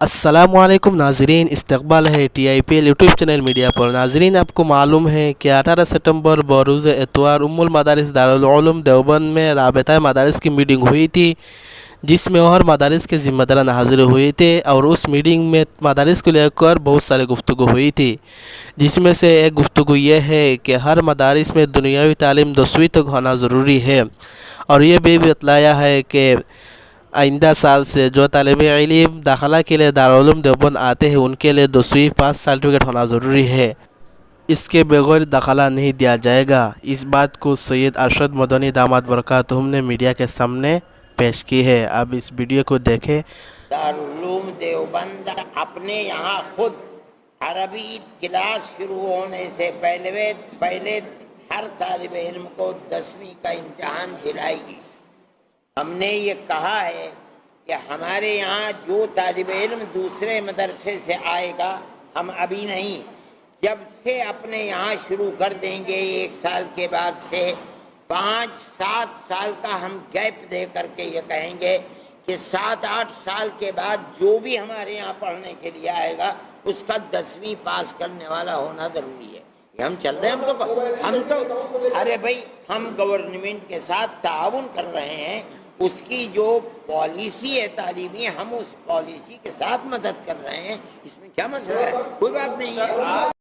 अस्सलामु अलैकुम नाजरीन, इस्तकबाल है TIPL यूट्यूब चैनल मीडिया पर। नाजरीन, आपको मालूम है कि 18 सितंबर बरोज़ एतवार उम्मुल मदारिस दारुल उलूम देवबंद में राबता मदारिस की मीटिंग हुई थी, जिसमें और मदारिस के ज़िम्मेदारान हाज़िर हुए थे। और उस मीटिंग में मदारिस को लेकर बहुत सारी गुफ्तगू हुई थी, जिसमें से एक गुफ्तगू ये है कि हर मदारिस में दुनियावी तालीम 10वीं तक होना ज़रूरी है। और ये भी बतलाया है कि आइंदा साल से जो तालिबे इल्म दाखिला के लिए दारुल उलूम देवबंद आते हैं, उनके लिए 10वीं पास सर्टिफिकेट होना ज़रूरी है। इसके बगैर दाखिला नहीं दिया जाएगा। इस बात को सैयद अरशद मदनी दामाद बरकातुहुम ने मीडिया के सामने पेश की है। अब इस वीडियो को देखें। दारुल उलूम देवबंद अपने यहाँ खुद अरबी क्लास शुरू होने से पहले हर तालिब इल्म को 10वीं का इम्तिहान दिलाएगी। हमने ये कहा है कि हमारे यहाँ जो तालिब इल्म दूसरे मदरसे से आएगा, हम अभी नहीं, जब से अपने यहाँ शुरू कर देंगे, 1 साल के बाद से 5-7 साल का हम गैप दे करके ये कहेंगे कि 7-8 साल के बाद जो भी हमारे यहाँ पढ़ने के लिए आएगा, उसका 10वीं पास करने वाला होना जरूरी है। ये हम चल रहे हैं। हम तो अरे भाई, हम गवर्नमेंट के साथ ताउन कर रहे हैं। उसकी जो पॉलिसी है तालीमी, हम उस पॉलिसी के साथ मदद कर रहे हैं। इसमें क्या मसला है? कोई बात नहीं है।